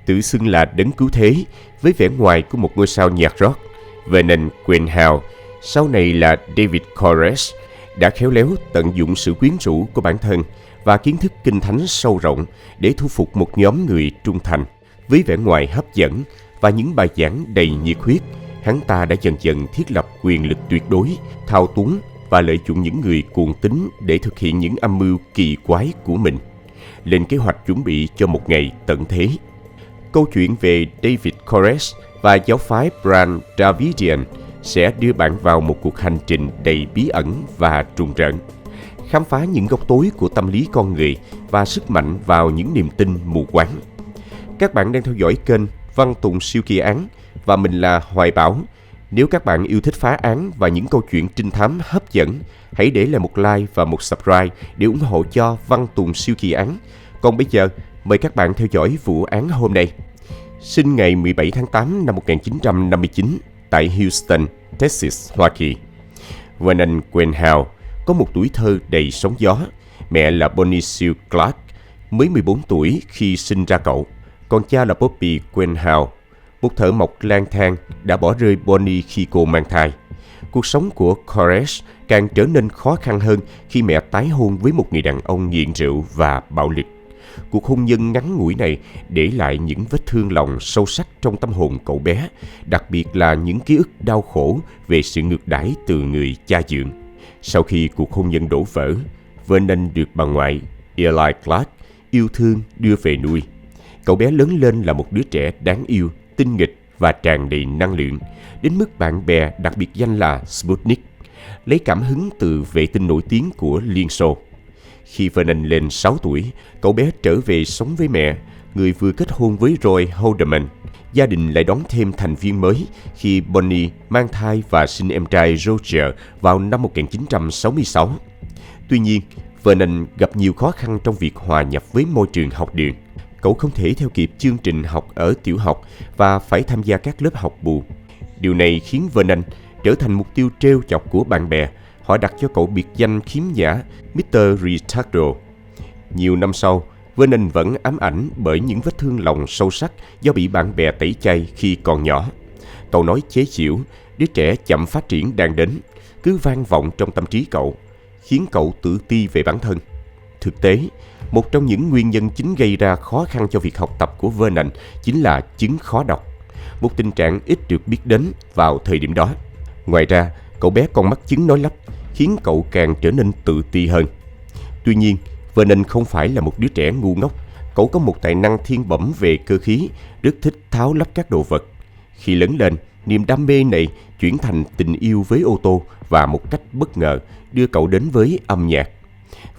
tự xưng là đấng cứu thế với vẻ ngoài của một ngôi sao nhạc rock. Vernon Quainhoud, sau này là David Koresh, đã khéo léo tận dụng sự quyến rũ của bản thân và kiến thức kinh thánh sâu rộng để thu phục một nhóm người trung thành. Với vẻ ngoài hấp dẫn và những bài giảng đầy nhiệt huyết, hắn ta đã dần dần thiết lập quyền lực tuyệt đối, thao túng và lợi dụng những người cuồng tín để thực hiện những âm mưu kỳ quái của mình, lên kế hoạch chuẩn bị cho một ngày tận thế. Câu chuyện về David Koresh và giáo phái Branch Davidian sẽ đưa bạn vào một cuộc hành trình đầy bí ẩn và trùng rợn, khám phá những góc tối của tâm lý con người và sức mạnh vào những niềm tin mù quáng. Các bạn đang theo dõi kênh Văn Tùng Siêu Kỳ Án và mình là Hoài Bảo. Nếu các bạn yêu thích phá án và những câu chuyện trinh thám hấp dẫn, hãy để lại một like và một subscribe để ủng hộ cho Văn Tùng Siêu Kỳ Án. Còn bây giờ, mời các bạn theo dõi vụ án hôm nay. Sinh ngày 17 tháng 8 năm 1959 tại Houston, Texas, Hoa Kỳ. Vernon Quainhoud có một tuổi thơ đầy sóng gió. Mẹ là Bonnie Sue Clark, mới 14 tuổi khi sinh ra cậu. Còn cha là Bobby Quainhoud, một thợ mộc lang thang đã bỏ rơi Bonnie khi cô mang thai. Cuộc sống của Koresh càng trở nên khó khăn hơn khi mẹ tái hôn với một người đàn ông nghiện rượu và bạo lực. Cuộc hôn nhân ngắn ngủi này để lại những vết thương lòng sâu sắc trong tâm hồn cậu bé, đặc biệt là những ký ức đau khổ về sự ngược đãi từ người cha dượng. Sau khi cuộc hôn nhân đổ vỡ, Vernon được bà ngoại Eli Clark yêu thương đưa về nuôi. Cậu bé lớn lên là một đứa trẻ đáng yêu, tinh nghịch và tràn đầy năng lượng, đến mức bạn bè đặt biệt danh là Sputnik, lấy cảm hứng từ vệ tinh nổi tiếng của Liên Xô. Khi Vernon lên 6 tuổi, cậu bé trở về sống với mẹ, người vừa kết hôn với Roy Haldeman. Gia đình lại đón thêm thành viên mới khi Bonnie mang thai và sinh em trai Roger vào năm 1966. Tuy nhiên, Vernon gặp nhiều khó khăn trong việc hòa nhập với môi trường học đường. Cậu không thể theo kịp chương trình học ở tiểu học và phải tham gia các lớp học bù. Điều này khiến Vernon trở thành mục tiêu trêu chọc của bạn bè. Họ đặt cho cậu biệt danh khiếm nhã Mr. Retardo. Nhiều năm sau, Vernon vẫn ám ảnh bởi những vết thương lòng sâu sắc do bị bạn bè tẩy chay khi còn nhỏ. Câu nói chế giễu, đứa trẻ chậm phát triển đang đến, cứ vang vọng trong tâm trí cậu, khiến cậu tự ti về bản thân. Thực tế, một trong những nguyên nhân chính gây ra khó khăn cho việc học tập của Vernon chính là chứng khó đọc, một tình trạng ít được biết đến vào thời điểm đó. Ngoài ra, cậu bé còn mắc chứng nói lắp, khiến cậu càng trở nên tự ti hơn. Tuy nhiên, Vernon không phải là một đứa trẻ ngu ngốc. Cậu có một tài năng thiên bẩm về cơ khí, rất thích tháo lắp các đồ vật. Khi lớn lên, niềm đam mê này chuyển thành tình yêu với ô tô và một cách bất ngờ đưa cậu đến với âm nhạc.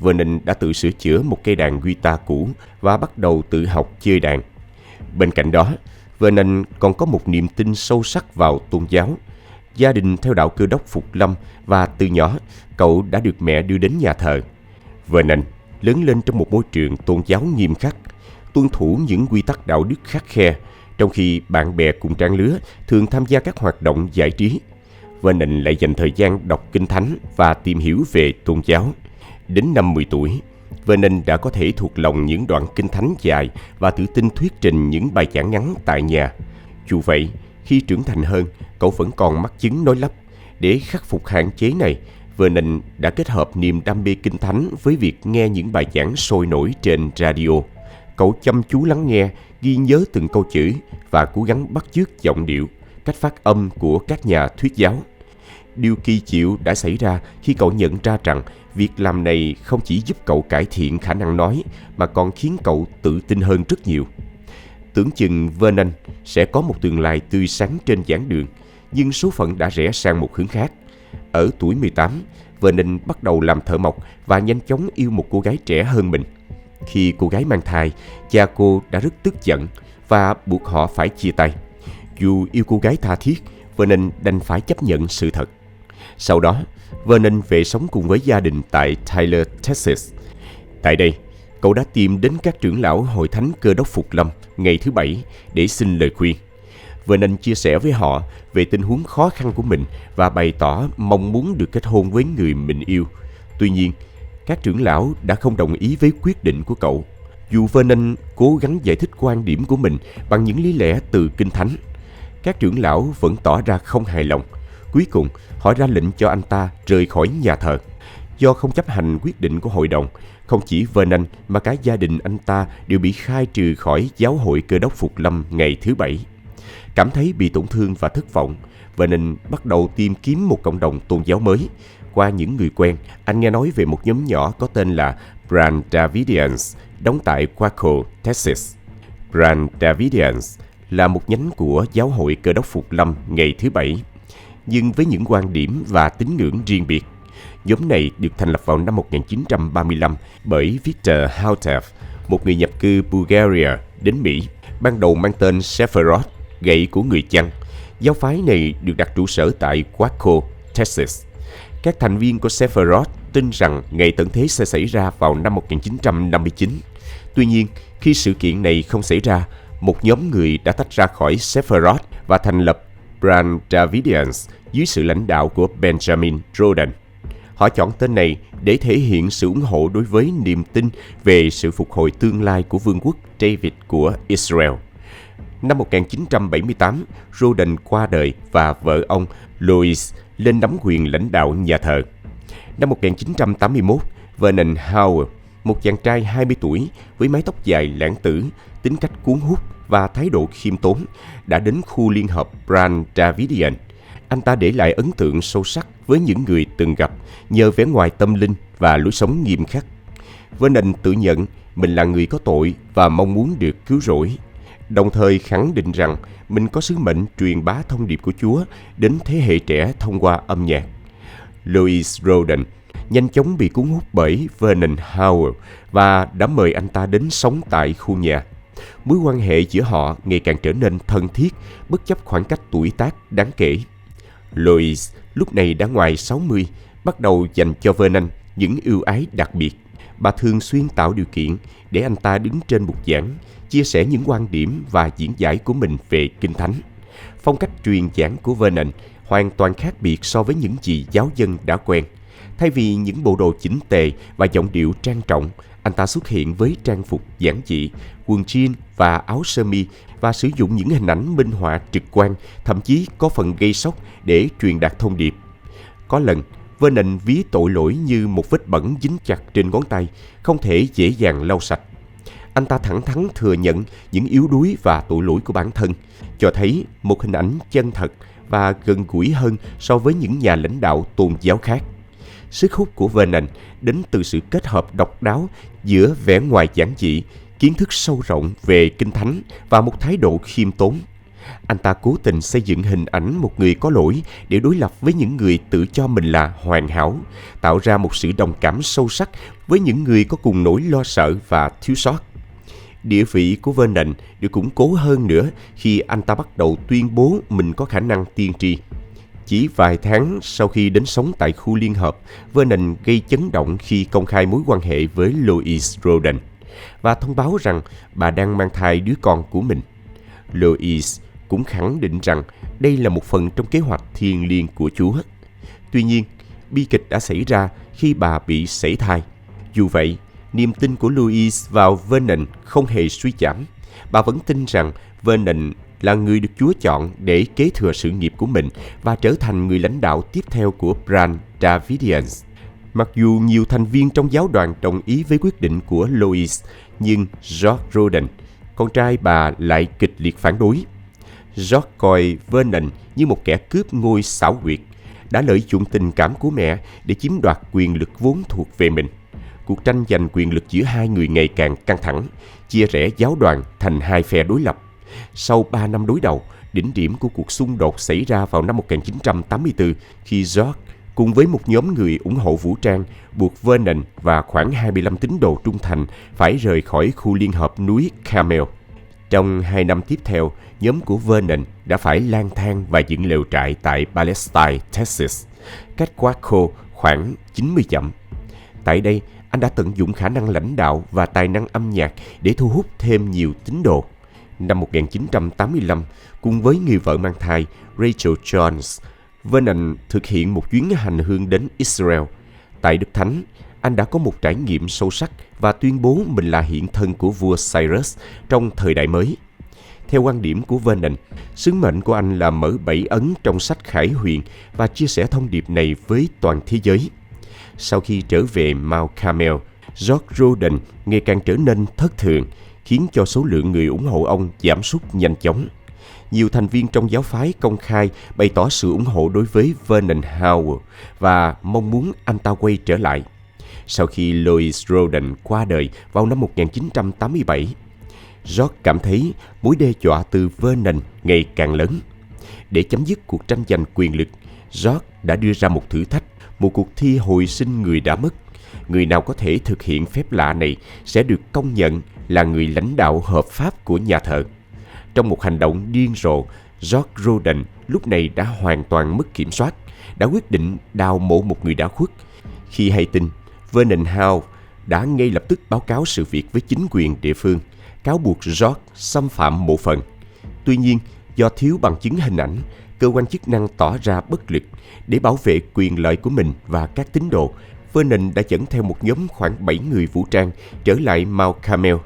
Vernon đã tự sửa chữa một cây đàn guitar cũ và bắt đầu tự học chơi đàn. Bên cạnh đó, Vernon còn có một niềm tin sâu sắc vào tôn giáo. Gia đình theo đạo Cơ đốc Phục Lâm và từ nhỏ, cậu đã được mẹ đưa đến nhà thờ. Vernon lớn lên trong một môi trường tôn giáo nghiêm khắc, tuân thủ những quy tắc đạo đức khắt khe, trong khi bạn bè cùng trang lứa thường tham gia các hoạt động giải trí. Vernon lại dành thời gian đọc kinh thánh và tìm hiểu về tôn giáo. Đến năm 10 tuổi, Vernon đã có thể thuộc lòng những đoạn kinh thánh dài và tự tin thuyết trình những bài giảng ngắn tại nhà. Dù vậy, khi trưởng thành hơn, cậu vẫn còn mắc chứng nói lắp. Để khắc phục hạn chế này, Vernon đã kết hợp niềm đam mê kinh thánh với việc nghe những bài giảng sôi nổi trên radio. Cậu chăm chú lắng nghe, ghi nhớ từng câu chữ và cố gắng bắt chước giọng điệu, cách phát âm của các nhà thuyết giáo. Điều kỳ diệu đã xảy ra khi cậu nhận ra rằng việc làm này không chỉ giúp cậu cải thiện khả năng nói mà còn khiến cậu tự tin hơn rất nhiều. Tưởng chừng Vernon sẽ có một tương lai tươi sáng trên giảng đường, nhưng số phận đã rẽ sang một hướng khác. Ở tuổi 18, Vernon bắt đầu làm thợ mộc và nhanh chóng yêu một cô gái trẻ hơn mình. Khi cô gái mang thai, cha cô đã rất tức giận và buộc họ phải chia tay. Dù yêu cô gái tha thiết, Vernon đành phải chấp nhận sự thật. Sau đó, Vernon về sống cùng với gia đình tại Tyler, Texas. Tại đây, cậu đã tìm đến các trưởng lão Hội Thánh Cơ đốc Phục Lâm ngày thứ Bảy để xin lời khuyên. Vernon chia sẻ với họ về tình huống khó khăn của mình và bày tỏ mong muốn được kết hôn với người mình yêu. Tuy nhiên, các trưởng lão đã không đồng ý với quyết định của cậu. Dù Vernon cố gắng giải thích quan điểm của mình bằng những lý lẽ từ Kinh Thánh, các trưởng lão vẫn tỏ ra không hài lòng. Cuối cùng, họ ra lệnh cho anh ta rời khỏi nhà thờ. Do không chấp hành quyết định của hội đồng, không chỉ Vernon mà cả gia đình anh ta đều bị khai trừ khỏi giáo hội Cơ đốc Phục Lâm ngày thứ Bảy. Cảm thấy bị tổn thương và thất vọng, Vernon bắt đầu tìm kiếm một cộng đồng tôn giáo mới. Qua những người quen, anh nghe nói về một nhóm nhỏ có tên là Branch Davidians, đóng tại Waco, Texas. Branch Davidians là một nhánh của giáo hội Cơ đốc Phục Lâm ngày thứ Bảy, nhưng với những quan điểm và tín ngưỡng riêng biệt. Nhóm này được thành lập vào năm 1935 bởi Victor Houteff, một người nhập cư Bulgaria đến Mỹ, ban đầu mang tên Sephiroth, gậy của người chăn. Giáo phái này được đặt trụ sở tại Waco, Texas. Các thành viên của Sephiroth tin rằng ngày tận thế sẽ xảy ra vào năm 1959. Tuy nhiên, khi sự kiện này không xảy ra, một nhóm người đã tách ra khỏi Sephiroth và thành lập Branch Davidians dưới sự lãnh đạo của Benjamin Rodan. Họ chọn tên này để thể hiện sự ủng hộ đối với niềm tin về sự phục hồi tương lai của vương quốc David của Israel. Năm 1978, Rodan qua đời và vợ ông Lois lên nắm quyền lãnh đạo nhà thờ. Năm 1981, Vernon Howell, một chàng trai 20 tuổi với mái tóc dài lãng tử, tính cách cuốn hút và thái độ khiêm tốn, đã đến khu liên hợp Branch Davidian. Anh ta để lại ấn tượng sâu sắc với những người từng gặp nhờ vẻ ngoài tâm linh và lối sống nghiêm khắc. Vernon tự nhận mình là người có tội và mong muốn được cứu rỗi, đồng thời khẳng định rằng mình có sứ mệnh truyền bá thông điệp của Chúa đến thế hệ trẻ thông qua âm nhạc. Louis Rodan nhanh chóng bị cuốn hút bởi Vernon Howell và đã mời anh ta đến sống tại khu nhà. Mối quan hệ giữa họ ngày càng trở nên thân thiết bất chấp khoảng cách tuổi tác đáng kể. Louis lúc này đã ngoài 60, bắt đầu dành cho Vernon những ưu ái đặc biệt. Bà thường xuyên tạo điều kiện để anh ta đứng trên bục giảng, chia sẻ những quan điểm và diễn giải của mình về Kinh Thánh. Phong cách truyền giảng của Vernon hoàn toàn khác biệt so với những gì giáo dân đã quen. Thay vì những bộ đồ chỉnh tề và giọng điệu trang trọng, anh ta xuất hiện với trang phục giản dị, quần jean và áo sơ mi và sử dụng những hình ảnh minh họa trực quan, thậm chí có phần gây sốc để truyền đạt thông điệp. Có lần, Vernon ví tội lỗi như một vết bẩn dính chặt trên ngón tay, không thể dễ dàng lau sạch. Anh ta thẳng thắn thừa nhận những yếu đuối và tội lỗi của bản thân, cho thấy một hình ảnh chân thật và gần gũi hơn so với những nhà lãnh đạo tôn giáo khác. Sức hút của Vernon đến từ sự kết hợp độc đáo giữa vẻ ngoài giản dị, kiến thức sâu rộng về Kinh Thánh và một thái độ khiêm tốn. Anh ta cố tình xây dựng hình ảnh một người có lỗi để đối lập với những người tự cho mình là hoàn hảo, tạo ra một sự đồng cảm sâu sắc với những người có cùng nỗi lo sợ và thiếu sót. Địa vị của Vernon được củng cố hơn nữa khi anh ta bắt đầu tuyên bố mình có khả năng tiên tri. Chỉ vài tháng sau khi đến sống tại khu liên hợp, Vernon gây chấn động khi công khai mối quan hệ với Louis Rodan và thông báo rằng bà đang mang thai đứa con của mình. Louis cũng khẳng định rằng đây là một phần trong kế hoạch thiêng liêng của Chúa. Tuy nhiên, bi kịch đã xảy ra khi bà bị sảy thai. Dù vậy, niềm tin của Louis vào Vernon không hề suy giảm. Bà vẫn tin rằng Vernon là người được Chúa chọn để kế thừa sự nghiệp của mình và trở thành người lãnh đạo tiếp theo của Branch Davidians. Mặc dù nhiều thành viên trong giáo đoàn đồng ý với quyết định của Louis, nhưng George Rodan, con trai bà, lại kịch liệt phản đối. George coi Vernon như một kẻ cướp ngôi xảo quyệt, đã lợi dụng tình cảm của mẹ để chiếm đoạt quyền lực vốn thuộc về mình. Cuộc tranh giành quyền lực giữa hai người ngày càng căng thẳng, chia rẽ giáo đoàn thành hai phe đối lập. Sau 3 năm đối đầu, đỉnh điểm của cuộc xung đột xảy ra vào năm 1984 khi George cùng với một nhóm người ủng hộ vũ trang buộc Vernon và khoảng 25 tín đồ trung thành phải rời khỏi khu liên hợp núi Carmel. Trong 2 năm tiếp theo, nhóm của Vernon đã phải lang thang và dựng lều trại tại Palestine, Texas, cách Waco khoảng 90 dặm. Tại đây, anh đã tận dụng khả năng lãnh đạo và tài năng âm nhạc để thu hút thêm nhiều tín đồ. Năm 1985, cùng với người vợ mang thai Rachel Jones, Vernon thực hiện một chuyến hành hương đến Israel. Tại Đức Thánh, anh đã có một trải nghiệm sâu sắc và tuyên bố mình là hiện thân của vua Cyrus trong thời đại mới. Theo quan điểm của Vernon, sứ mệnh của anh là mở 7 ấn trong sách Khải Huyền và chia sẻ thông điệp này với toàn thế giới. Sau khi trở về Mount Carmel, George Rawdon ngày càng trở nên thất thường, khiến cho số lượng người ủng hộ ông giảm sút nhanh chóng. Nhiều thành viên trong giáo phái công khai bày tỏ sự ủng hộ đối với Vernon Howell và mong muốn anh ta quay trở lại. Sau khi Louis Rawdon qua đời vào năm 1987, George cảm thấy mối đe dọa từ Vernon ngày càng lớn. Để chấm dứt cuộc tranh giành quyền lực, George đã đưa ra một thử thách, một cuộc thi hồi sinh người đã mất. Người nào có thể thực hiện phép lạ này sẽ được công nhận là người lãnh đạo hợp pháp của nhà thờ. Trong một hành động điên rồ, George Rawdon lúc này đã hoàn toàn mất kiểm soát, đã quyết định đào mộ một người đã khuất. Khi hay tin, Vernon Howell đã ngay lập tức báo cáo sự việc với chính quyền địa phương, cáo buộc George xâm phạm mộ phần. Tuy nhiên, do thiếu bằng chứng hình ảnh, cơ quan chức năng tỏ ra bất lực. Để bảo vệ quyền lợi của mình và các tín đồ, Vernon đã dẫn theo một nhóm khoảng 7 người vũ trang trở lại Mount Carmel.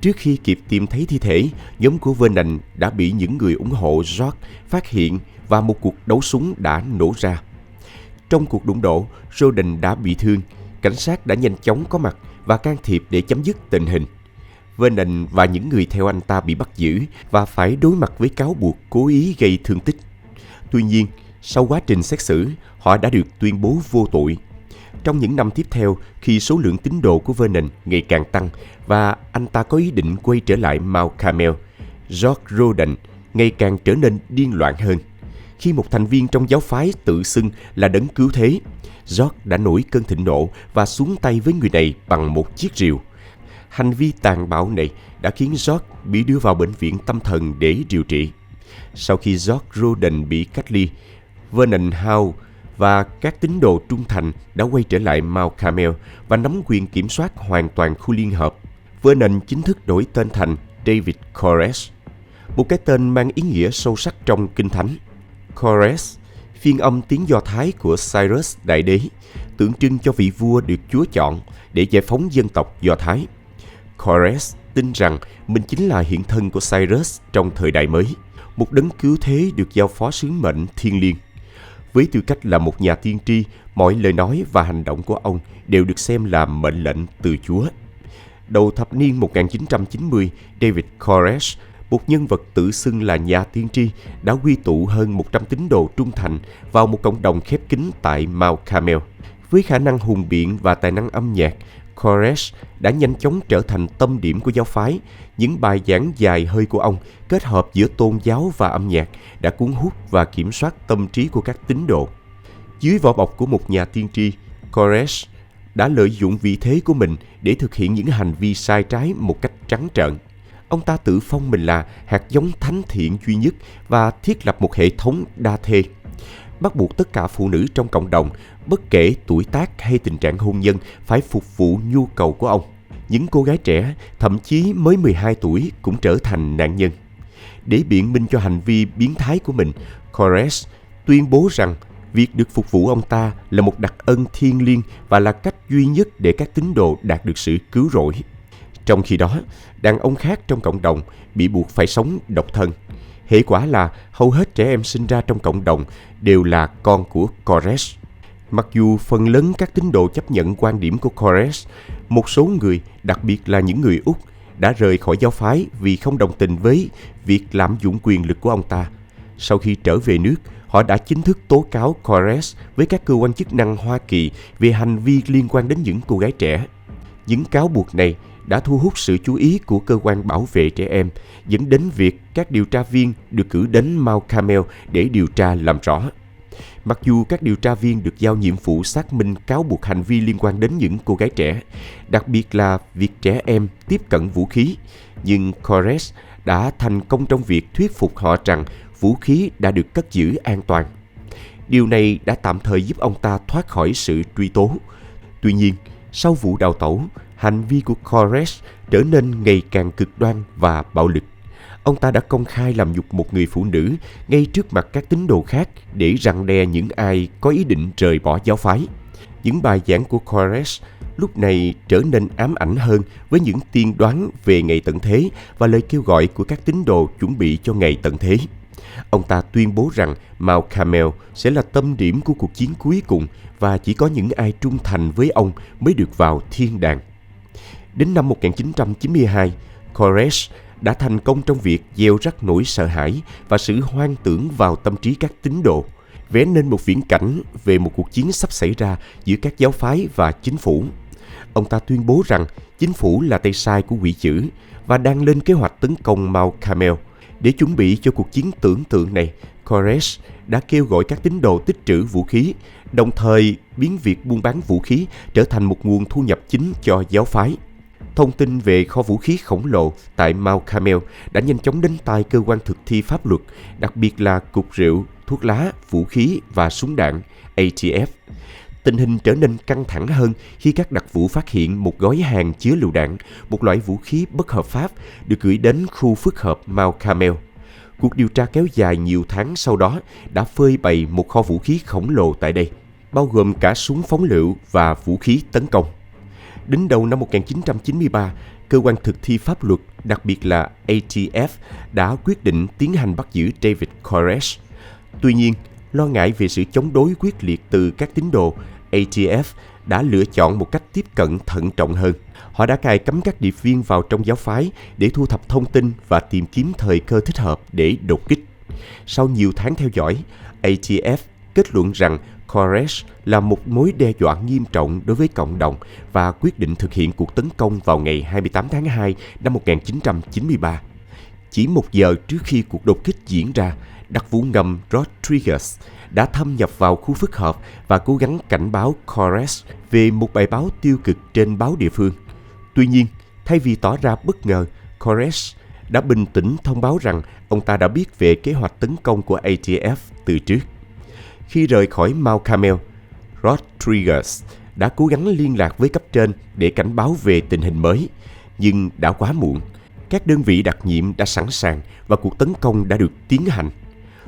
Trước khi kịp tìm thấy thi thể, nhóm của Vernon đã bị những người ủng hộ George phát hiện và một cuộc đấu súng đã nổ ra. Trong cuộc đụng độ, Rawdon đã bị thương. Cảnh sát đã nhanh chóng có mặt và can thiệp để chấm dứt tình hình. Vernon và những người theo anh ta bị bắt giữ và phải đối mặt với cáo buộc cố ý gây thương tích. Tuy nhiên, sau quá trình xét xử, họ đã được tuyên bố vô tội. Trong những năm tiếp theo, khi số lượng tín đồ của Vernon ngày càng tăng và anh ta có ý định quay trở lại Mount Carmel, George Rawdon ngày càng trở nên điên loạn hơn. Khi một thành viên trong giáo phái tự xưng là đấng cứu thế, George đã nổi cơn thịnh nộ và xuống tay với người này bằng một chiếc rìu. Hành vi tàn bạo này đã khiến George bị đưa vào bệnh viện tâm thần để điều trị. Sau khi George Rawdon bị cách ly, Vernon Howell và các tín đồ trung thành đã quay trở lại Mount Carmel và nắm quyền kiểm soát hoàn toàn khu liên hợp. Vernon chính thức đổi tên thành David Koresh, một cái tên mang ý nghĩa sâu sắc trong Kinh Thánh. Koresh, phiên âm tiếng Do Thái của Cyrus Đại Đế, tượng trưng cho vị vua được Chúa chọn để giải phóng dân tộc Do Thái. Koresh tin rằng mình chính là hiện thân của Cyrus trong thời đại mới, một đấng cứu thế được giao phó sứ mệnh thiêng liêng. Với tư cách là một nhà tiên tri, mọi lời nói và hành động của ông đều được xem là mệnh lệnh từ Chúa. Đầu thập niên 1990, David Koresh, một nhân vật tự xưng là nhà tiên tri, đã quy tụ hơn 100 tín đồ trung thành vào một cộng đồng khép kín tại Mount Carmel. Với khả năng hùng biện và tài năng âm nhạc, Koresh đã nhanh chóng trở thành tâm điểm của giáo phái. Những bài giảng dài hơi của ông, kết hợp giữa tôn giáo và âm nhạc, đã cuốn hút và kiểm soát tâm trí của các tín đồ. Dưới vỏ bọc của một nhà tiên tri, Koresh đã lợi dụng vị thế của mình để thực hiện những hành vi sai trái một cách trắng trợn. Ông ta tự phong mình là hạt giống thánh thiện duy nhất và thiết lập một hệ thống đa thê, bắt buộc tất cả phụ nữ trong cộng đồng, bất kể tuổi tác hay tình trạng hôn nhân, phải phục vụ nhu cầu của ông. Những cô gái trẻ, thậm chí mới 12 tuổi, cũng trở thành nạn nhân. Để biện minh cho hành vi biến thái của mình, Koresh tuyên bố rằng việc được phục vụ ông ta là một đặc ân thiêng liêng và là cách duy nhất để các tín đồ đạt được sự cứu rỗi. Trong khi đó, đàn ông khác trong cộng đồng bị buộc phải sống độc thân. Hệ quả là hầu hết trẻ em sinh ra trong cộng đồng đều là con của Koresh. Mặc dù phần lớn các tín đồ chấp nhận quan điểm của Koresh, một số người, đặc biệt là những người Úc, đã rời khỏi giáo phái vì không đồng tình với việc lạm dụng quyền lực của ông ta. Sau khi trở về nước, họ đã chính thức tố cáo Koresh với các cơ quan chức năng Hoa Kỳ về hành vi liên quan đến những cô gái trẻ. Những cáo buộc này đã thu hút sự chú ý của cơ quan bảo vệ trẻ em, dẫn đến việc các điều tra viên được cử đến Mount Carmel để điều tra làm rõ. Mặc dù các điều tra viên được giao nhiệm vụ xác minh cáo buộc hành vi liên quan đến những cô gái trẻ, đặc biệt là việc trẻ em tiếp cận vũ khí, nhưng Koresh đã thành công trong việc thuyết phục họ rằng vũ khí đã được cất giữ an toàn. Điều này đã tạm thời giúp ông ta thoát khỏi sự truy tố. Tuy nhiên, sau vụ đào tẩu, hành vi của Koresh trở nên ngày càng cực đoan và bạo lực. Ông ta đã công khai làm nhục một người phụ nữ ngay trước mặt các tín đồ khác để răn đe những ai có ý định rời bỏ giáo phái. Những bài giảng của Koresh lúc này trở nên ám ảnh hơn với những tiên đoán về ngày tận thế và lời kêu gọi của các tín đồ chuẩn bị cho ngày tận thế. Ông ta tuyên bố rằng Mount Carmel sẽ là tâm điểm của cuộc chiến cuối cùng và chỉ có những ai trung thành với ông mới được vào thiên đàng. Đến năm 1992, Koresh đã thành công trong việc gieo rắc nỗi sợ hãi và sự hoang tưởng vào tâm trí các tín đồ, vẽ nên một viễn cảnh về một cuộc chiến sắp xảy ra giữa các giáo phái và chính phủ. Ông ta tuyên bố rằng chính phủ là tay sai của quỷ dữ và đang lên kế hoạch tấn công Mount Carmel. Để chuẩn bị cho cuộc chiến tưởng tượng này, Koresh đã kêu gọi các tín đồ tích trữ vũ khí, đồng thời biến việc buôn bán vũ khí trở thành một nguồn thu nhập chính cho giáo phái. Thông tin về kho vũ khí khổng lồ tại Mount Carmel đã nhanh chóng đến tai cơ quan thực thi pháp luật, đặc biệt là Cục Rượu, Thuốc lá, Vũ khí và Súng đạn ATF. Tình hình trở nên căng thẳng hơn khi các đặc vụ phát hiện một gói hàng chứa lựu đạn, một loại vũ khí bất hợp pháp, được gửi đến khu phức hợp Mount Carmel. Cuộc điều tra kéo dài nhiều tháng sau đó đã phơi bày một kho vũ khí khổng lồ tại đây, bao gồm cả súng phóng lựu và vũ khí tấn công. Đến đầu năm 1993, cơ quan thực thi pháp luật, đặc biệt là ATF, đã quyết định tiến hành bắt giữ David Koresh. Tuy nhiên, lo ngại về sự chống đối quyết liệt từ các tín đồ, ATF đã lựa chọn một cách tiếp cận thận trọng hơn. Họ đã cài cấm các điệp viên vào trong giáo phái để thu thập thông tin và tìm kiếm thời cơ thích hợp để đột kích. Sau nhiều tháng theo dõi, ATF kết luận rằng Koresh là một mối đe dọa nghiêm trọng đối với cộng đồng và quyết định thực hiện cuộc tấn công vào ngày 28 tháng 2 năm 1993. Chỉ một giờ trước khi cuộc đột kích diễn ra, đặc vụ ngầm Rodriguez đã thâm nhập vào khu phức hợp và cố gắng cảnh báo Koresh về một bài báo tiêu cực trên báo địa phương. Tuy nhiên, thay vì tỏ ra bất ngờ, Koresh đã bình tĩnh thông báo rằng ông ta đã biết về kế hoạch tấn công của ATF từ trước. Khi rời khỏi Mount Carmel, Rodriguez đã cố gắng liên lạc với cấp trên để cảnh báo về tình hình mới, nhưng đã quá muộn. Các đơn vị đặc nhiệm đã sẵn sàng và cuộc tấn công đã được tiến hành.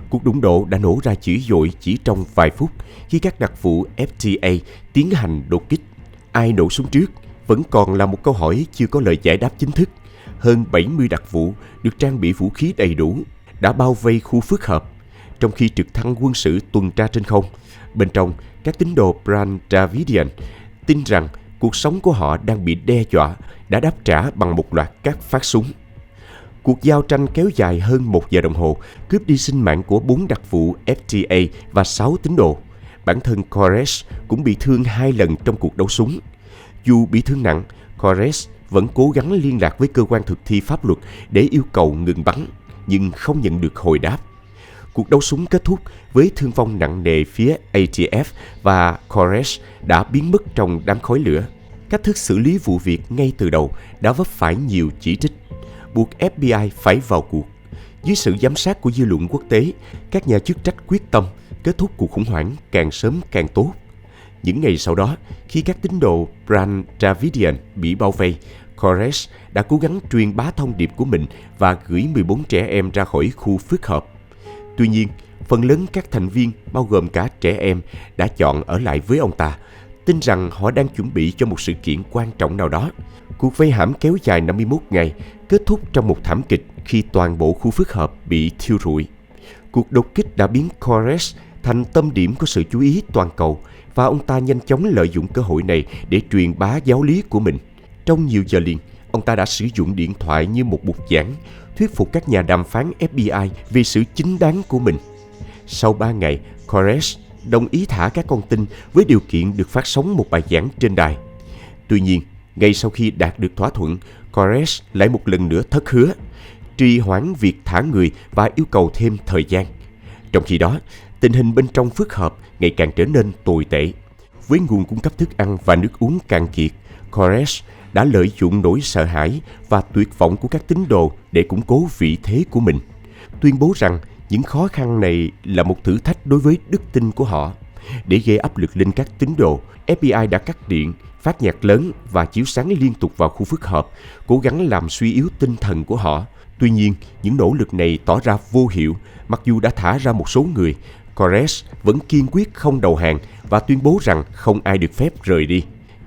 Cuộc đụng độ đã nổ ra dữ dội chỉ trong vài phút khi các đặc vụ FTA tiến hành đột kích. Ai nổ súng trước vẫn còn là một câu hỏi chưa có lời giải đáp chính thức. Hơn 70 đặc vụ được trang bị vũ khí đầy đủ đã bao vây khu phức hợp, trong khi trực thăng quân sự tuần tra trên không. Bên trong, các tín đồ Branch Davidian tin rằng cuộc sống của họ đang bị đe dọa đã đáp trả bằng một loạt các phát súng. Cuộc giao tranh kéo dài hơn 1 giờ đồng hồ, cướp đi sinh mạng của 4 đặc vụ FTA và 6 tín đồ. Bản thân Koresh cũng bị thương 2 lần trong cuộc đấu súng. Dù bị thương nặng, Koresh vẫn cố gắng liên lạc với cơ quan thực thi pháp luật để yêu cầu ngừng bắn, nhưng không nhận được hồi đáp. Cuộc đấu súng kết thúc với thương vong nặng nề phía ATF và Koresh đã biến mất trong đám khói lửa. Cách thức xử lý vụ việc ngay từ đầu đã vấp phải nhiều chỉ trích, buộc FBI phải vào cuộc. Dưới sự giám sát của dư luận quốc tế, các nhà chức trách quyết tâm kết thúc cuộc khủng hoảng càng sớm càng tốt. Những ngày sau đó, khi các tín đồ Branch Davidian bị bao vây, Koresh đã cố gắng truyền bá thông điệp của mình và gửi 14 trẻ em ra khỏi khu phức hợp. Tuy nhiên, phần lớn các thành viên, bao gồm cả trẻ em, đã chọn ở lại với ông ta, tin rằng họ đang chuẩn bị cho một sự kiện quan trọng nào đó. Cuộc vây hãm kéo dài 51 ngày, kết thúc trong một thảm kịch khi toàn bộ khu phức hợp bị thiêu rụi. Cuộc đột kích đã biến Koresh thành tâm điểm của sự chú ý toàn cầu, và ông ta nhanh chóng lợi dụng cơ hội này để truyền bá giáo lý của mình. Trong nhiều giờ liền, ông ta đã sử dụng điện thoại như một bục giảng, thuyết phục các nhà đàm phán FBI về sự chính đáng của mình. Sau 3 ngày, Koresh đồng ý thả các con tin với điều kiện được phát sóng một bài giảng trên đài. Tuy nhiên, ngay sau khi đạt được thỏa thuận, Koresh lại một lần nữa thất hứa, trì hoãn việc thả người và yêu cầu thêm thời gian. Trong khi đó, tình hình bên trong phức hợp ngày càng trở nên tồi tệ. Với nguồn cung cấp thức ăn và nước uống cạn kiệt, Koresh đã lợi dụng nỗi sợ hãi và tuyệt vọng của các tín đồ để củng cố vị thế của mình, tuyên bố rằng những khó khăn này là một thử thách đối với đức tin của họ. Để gây áp lực lên các tín đồ, FBI đã cắt điện, phát nhạc lớn và chiếu sáng liên tục vào khu phức hợp, cố gắng làm suy yếu tinh thần của họ. Tuy nhiên, những nỗ lực này tỏ ra vô hiệu. Mặc dù đã thả ra một số người, Koresh vẫn kiên quyết không đầu hàng và tuyên bố rằng không ai được phép rời đi.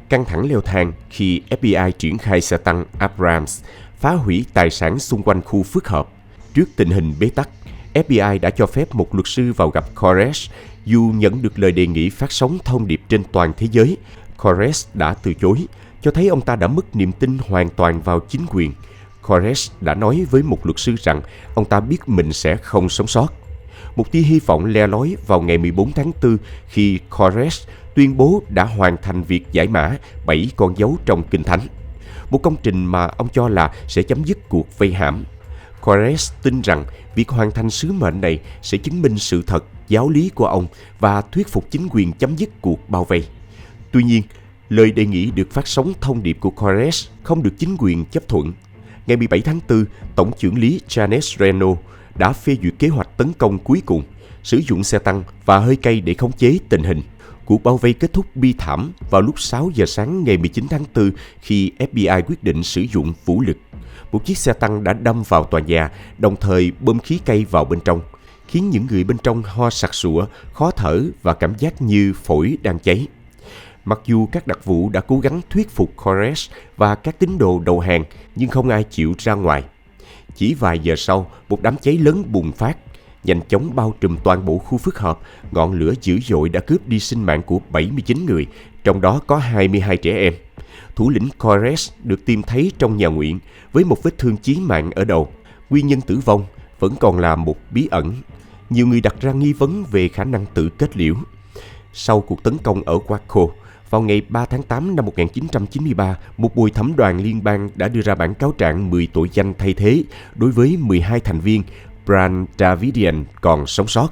Căng thẳng leo thang khi FBI triển khai xe tăng Abrams phá hủy tài sản xung quanh khu phức hợp. Trước tình hình bế tắc, FBI đã cho phép một luật sư vào gặp Koresh. Dù nhận được lời đề nghị phát sóng thông điệp trên toàn thế giới, Koresh đã từ chối, cho thấy ông ta đã mất niềm tin hoàn toàn vào chính quyền. Koresh đã nói với một luật sư rằng ông ta biết mình sẽ không sống sót. Một tia hy vọng le lói vào ngày 14 tháng 4 khi Koresh tuyên bố đã hoàn thành việc giải mã 7 con dấu trong Kinh Thánh, một công trình mà ông cho là sẽ chấm dứt cuộc vây hãm. Koresh tin rằng việc hoàn thành sứ mệnh này sẽ chứng minh sự thật, giáo lý của ông và thuyết phục chính quyền chấm dứt cuộc bao vây. Tuy nhiên, lời đề nghị được phát sóng thông điệp của Koresh không được chính quyền chấp thuận. Ngày 17 tháng 4, Tổng trưởng lý Janet Reno đã phê duyệt kế hoạch tấn công cuối cùng, sử dụng xe tăng và hơi cay để khống chế tình hình. Cuộc bao vây kết thúc bi thảm vào lúc 6 giờ sáng ngày 19 tháng 4 khi FBI quyết định sử dụng vũ lực. Một chiếc xe tăng đã đâm vào tòa nhà, đồng thời bơm khí cay vào bên trong, khiến những người bên trong ho sặc sụa, khó thở và cảm giác như phổi đang cháy. Mặc dù các đặc vụ đã cố gắng thuyết phục Koresh và các tín đồ đầu hàng, nhưng không ai chịu ra ngoài. Chỉ vài giờ sau, một đám cháy lớn bùng phát, nhanh chóng bao trùm toàn bộ khu phức hợp. Ngọn lửa dữ dội đã cướp đi sinh mạng của 79 người, trong đó có 22 trẻ em. Thủ lĩnh Koresh được tìm thấy trong nhà nguyện với một vết thương chí mạng ở đầu. Nguyên nhân tử vong vẫn còn là một bí ẩn. Nhiều người đặt ra nghi vấn về khả năng tự kết liễu. Sau cuộc tấn công ở Waco, vào ngày 3 tháng 8 năm 1993, một bồi thẩm đoàn liên bang đã đưa ra bản cáo trạng 10 tội danh thay thế đối với 12 thành viên Branch Davidian còn sống sót.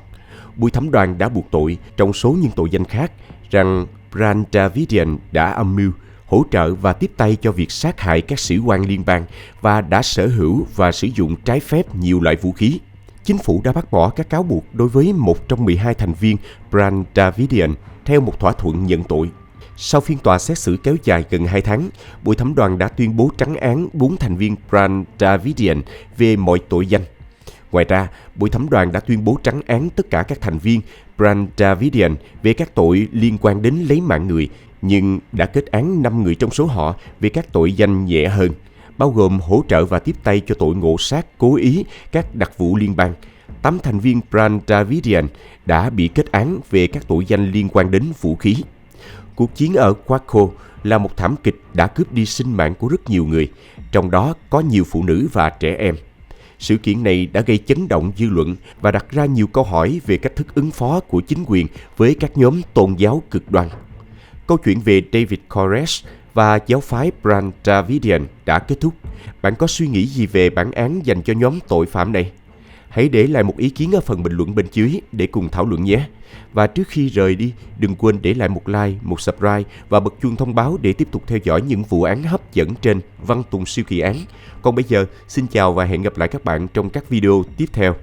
Bồi thẩm đoàn đã buộc tội, trong số những tội danh khác, rằng Branch Davidian đã âm mưu, hỗ trợ và tiếp tay cho việc sát hại các sĩ quan liên bang và đã sở hữu và sử dụng trái phép nhiều loại vũ khí. Chính phủ đã bác bỏ các cáo buộc đối với một trong 12 thành viên Branch Davidian theo một thỏa thuận nhận tội. Sau phiên tòa xét xử kéo dài gần 2 tháng, bồi thẩm đoàn đã tuyên bố trắng án 4 thành viên Branch Davidian về mọi tội danh. Ngoài ra, bồi thẩm đoàn đã tuyên bố trắng án tất cả các thành viên Branch Davidian về các tội liên quan đến lấy mạng người, nhưng đã kết án 5 người trong số họ về các tội danh nhẹ hơn, bao gồm hỗ trợ và tiếp tay cho tội ngộ sát cố ý các đặc vụ liên bang. 8 thành viên Branch Davidian đã bị kết án về các tội danh liên quan đến vũ khí. Cuộc chiến ở Waco là một thảm kịch đã cướp đi sinh mạng của rất nhiều người, trong đó có nhiều phụ nữ và trẻ em. Sự kiện này đã gây chấn động dư luận và đặt ra nhiều câu hỏi về cách thức ứng phó của chính quyền với các nhóm tôn giáo cực đoan. Câu chuyện về David Koresh và giáo phái Branch Davidian đã kết thúc. Bạn có suy nghĩ gì về bản án dành cho nhóm tội phạm này? Hãy để lại một ý kiến ở phần bình luận bên dưới để cùng thảo luận nhé. Và trước khi rời đi, đừng quên để lại một like, một subscribe và bật chuông thông báo để tiếp tục theo dõi những vụ án hấp dẫn trên Văn Tùng Siêu Kỳ Án. Còn bây giờ, xin chào và hẹn gặp lại các bạn trong các video tiếp theo.